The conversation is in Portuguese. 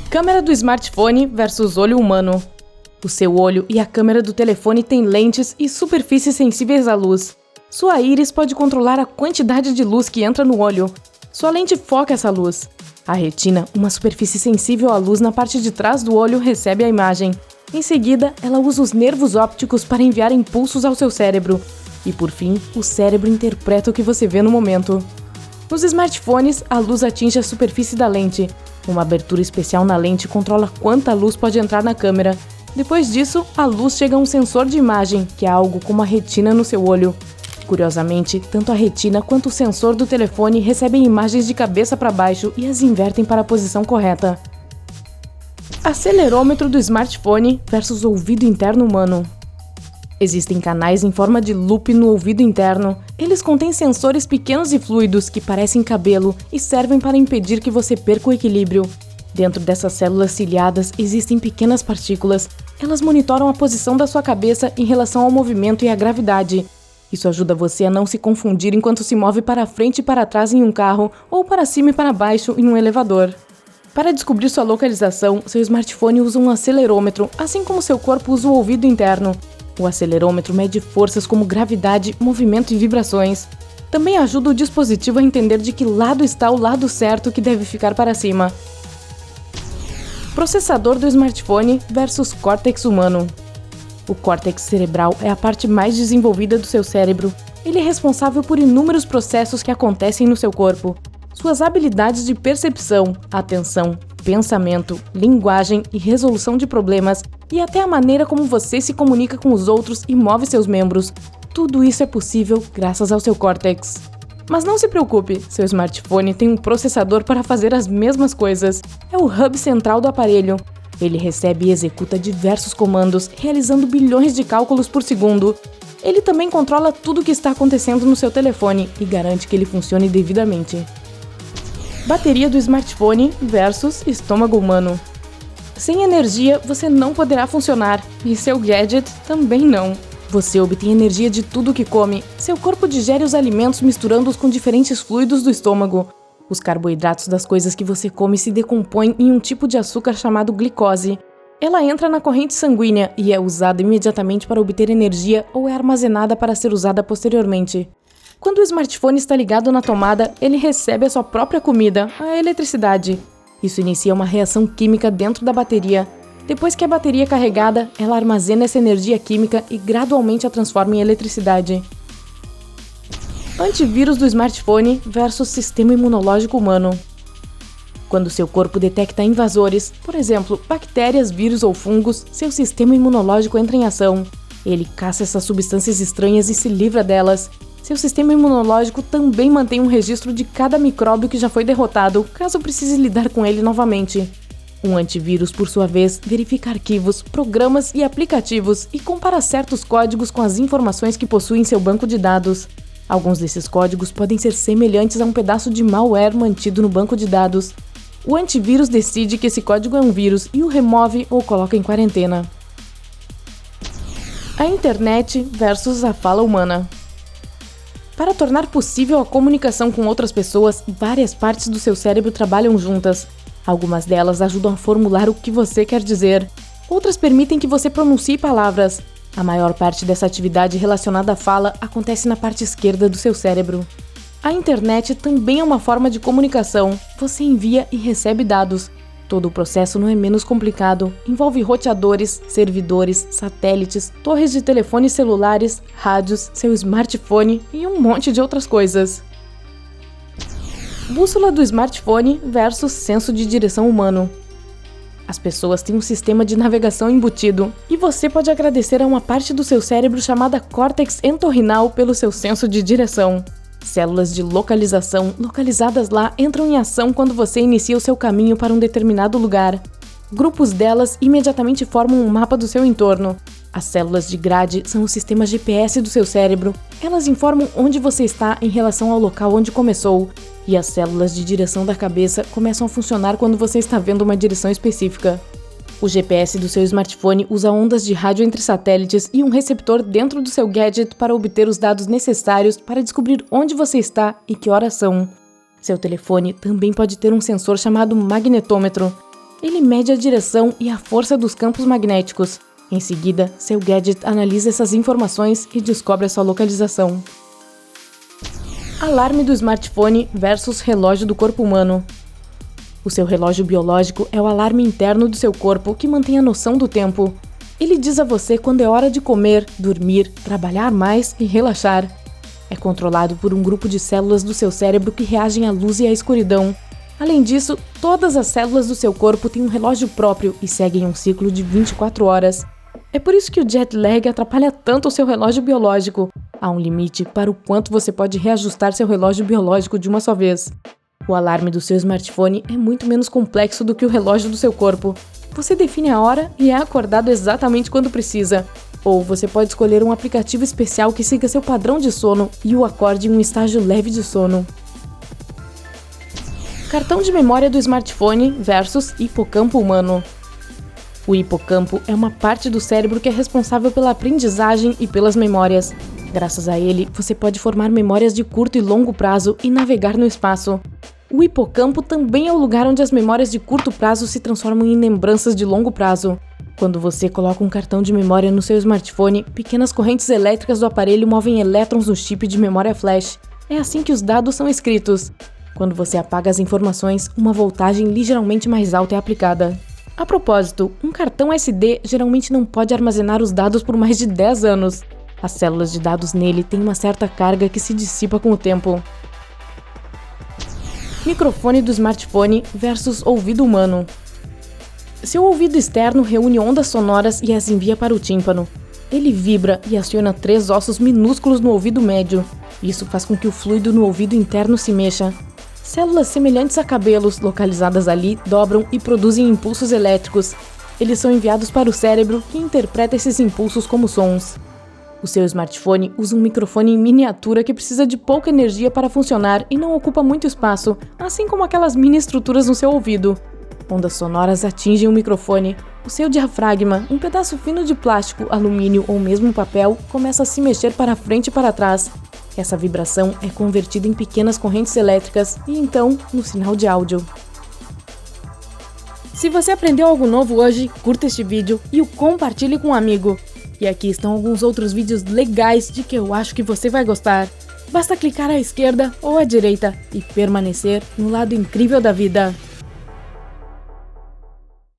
Câmera do smartphone versus olho humano. O seu olho e a câmera do telefone têm lentes e superfícies sensíveis à luz. Sua íris pode controlar a quantidade de luz que entra no olho. Sua lente foca essa luz. A retina, uma superfície sensível à luz na parte de trás do olho, recebe a imagem. Em seguida, ela usa os nervos ópticos para enviar impulsos ao seu cérebro. E por fim, o cérebro interpreta o que você vê no momento. Nos smartphones, a luz atinge a superfície da lente. Uma abertura especial na lente controla quanta luz pode entrar na câmera. Depois disso, a luz chega a um sensor de imagem, que é algo como a retina no seu olho. Curiosamente, tanto a retina quanto o sensor do telefone recebem imagens de cabeça para baixo e as invertem para a posição correta. Acelerômetro do smartphone versus ouvido interno humano. Existem canais em forma de loop no ouvido interno. Eles contêm sensores pequenos e fluidos que parecem cabelo e servem para impedir que você perca o equilíbrio. Dentro dessas células ciliadas existem pequenas partículas. Elas monitoram a posição da sua cabeça em relação ao movimento e à gravidade. Isso ajuda você a não se confundir enquanto se move para frente e para trás em um carro ou para cima e para baixo em um elevador. Para descobrir sua localização, seu smartphone usa um acelerômetro, assim como seu corpo usa o ouvido interno. O acelerômetro mede forças como gravidade, movimento e vibrações. Também ajuda o dispositivo a entender de que lado está o lado certo que deve ficar para cima. Processador do smartphone versus córtex humano. O córtex cerebral é a parte mais desenvolvida do seu cérebro. Ele é responsável por inúmeros processos que acontecem no seu corpo. Suas habilidades de percepção, atenção, pensamento, linguagem e resolução de problemas, e até a maneira como você se comunica com os outros e move seus membros. Tudo isso é possível graças ao seu córtex. Mas não se preocupe, seu smartphone tem um processador para fazer as mesmas coisas. É o hub central do aparelho. Ele recebe e executa diversos comandos, realizando bilhões de cálculos por segundo. Ele também controla tudo o que está acontecendo no seu telefone e garante que ele funcione devidamente. Bateria do smartphone versus estômago humano. Sem energia, você não poderá funcionar, e seu gadget também não. Você obtém energia de tudo que come. Seu corpo digere os alimentos misturando-os com diferentes fluidos do estômago. Os carboidratos das coisas que você come se decompõem em um tipo de açúcar chamado glicose. Ela entra na corrente sanguínea e é usada imediatamente para obter energia ou é armazenada para ser usada posteriormente. Quando o smartphone está ligado na tomada, ele recebe a sua própria comida, a eletricidade. Isso inicia uma reação química dentro da bateria. Depois que a bateria é carregada, ela armazena essa energia química e gradualmente a transforma em eletricidade. Antivírus do smartphone versus sistema imunológico humano. Quando seu corpo detecta invasores, por exemplo, bactérias, vírus ou fungos, seu sistema imunológico entra em ação. Ele caça essas substâncias estranhas e se livra delas. Seu sistema imunológico também mantém um registro de cada micróbio que já foi derrotado, caso precise lidar com ele novamente. Um antivírus, por sua vez, verifica arquivos, programas e aplicativos e compara certos códigos com as informações que possui em seu banco de dados. Alguns desses códigos podem ser semelhantes a um pedaço de malware mantido no banco de dados. O antivírus decide que esse código é um vírus e o remove ou coloca em quarentena. A internet versus a fala humana. Para tornar possível a comunicação com outras pessoas, várias partes do seu cérebro trabalham juntas. Algumas delas ajudam a formular o que você quer dizer. Outras permitem que você pronuncie palavras. A maior parte dessa atividade relacionada à fala acontece na parte esquerda do seu cérebro. A internet também é uma forma de comunicação. Você envia e recebe dados. Todo o processo não é menos complicado. Envolve roteadores, servidores, satélites, torres de telefones celulares, rádios, seu smartphone e um monte de outras coisas. Bússola do smartphone versus senso de direção humano. As pessoas têm um sistema de navegação embutido, e você pode agradecer a uma parte do seu cérebro chamada córtex entorrinal pelo seu senso de direção. Células de localização localizadas lá entram em ação quando você inicia o seu caminho para um determinado lugar. Grupos delas imediatamente formam um mapa do seu entorno. As células de grade são o sistema GPS do seu cérebro. Elas informam onde você está em relação ao local onde começou. E as células de direção da cabeça começam a funcionar quando você está vendo uma direção específica. O GPS do seu smartphone usa ondas de rádio entre satélites e um receptor dentro do seu gadget para obter os dados necessários para descobrir onde você está e que horas são. Seu telefone também pode ter um sensor chamado magnetômetro. Ele mede a direção e a força dos campos magnéticos. Em seguida, seu gadget analisa essas informações e descobre a sua localização. Alarme do smartphone versus relógio do corpo humano. O seu relógio biológico é o alarme interno do seu corpo que mantém a noção do tempo. Ele diz a você quando é hora de comer, dormir, trabalhar mais e relaxar. É controlado por um grupo de células do seu cérebro que reagem à luz e à escuridão. Além disso, todas as células do seu corpo têm um relógio próprio e seguem um ciclo de 24 horas. É por isso que o jet lag atrapalha tanto o seu relógio biológico. Há um limite para o quanto você pode reajustar seu relógio biológico de uma só vez. O alarme do seu smartphone é muito menos complexo do que o relógio do seu corpo. Você define a hora e é acordado exatamente quando precisa. Ou você pode escolher um aplicativo especial que siga seu padrão de sono e o acorde em um estágio leve de sono. Cartão de memória do smartphone versus hipocampo humano. O hipocampo é uma parte do cérebro que é responsável pela aprendizagem e pelas memórias. Graças a ele, você pode formar memórias de curto e longo prazo e navegar no espaço. O hipocampo também é o lugar onde as memórias de curto prazo se transformam em lembranças de longo prazo. Quando você coloca um cartão de memória no seu smartphone, pequenas correntes elétricas do aparelho movem elétrons no chip de memória flash. É assim que os dados são escritos. Quando você apaga as informações, uma voltagem ligeiramente mais alta é aplicada. A propósito, um cartão SD geralmente não pode armazenar os dados por mais de 10 anos. As células de dados nele têm uma certa carga que se dissipa com o tempo. Microfone do smartphone versus ouvido humano. Seu ouvido externo reúne ondas sonoras e as envia para o tímpano. Ele vibra e aciona 3 ossos minúsculos no ouvido médio. Isso faz com que o fluido no ouvido interno se mexa. Células semelhantes a cabelos, localizadas ali, dobram e produzem impulsos elétricos. Eles são enviados para o cérebro, que interpreta esses impulsos como sons. O seu smartphone usa um microfone em miniatura que precisa de pouca energia para funcionar e não ocupa muito espaço, assim como aquelas mini estruturas no seu ouvido. Ondas sonoras atingem o microfone. O seu diafragma, um pedaço fino de plástico, alumínio ou mesmo papel, começa a se mexer para frente e para trás. Essa vibração é convertida em pequenas correntes elétricas e então no sinal de áudio. Se você aprendeu algo novo hoje, curta este vídeo e o compartilhe com um amigo. E aqui estão alguns outros vídeos legais de que eu acho que você vai gostar. Basta clicar à esquerda ou à direita e permanecer no lado incrível da vida.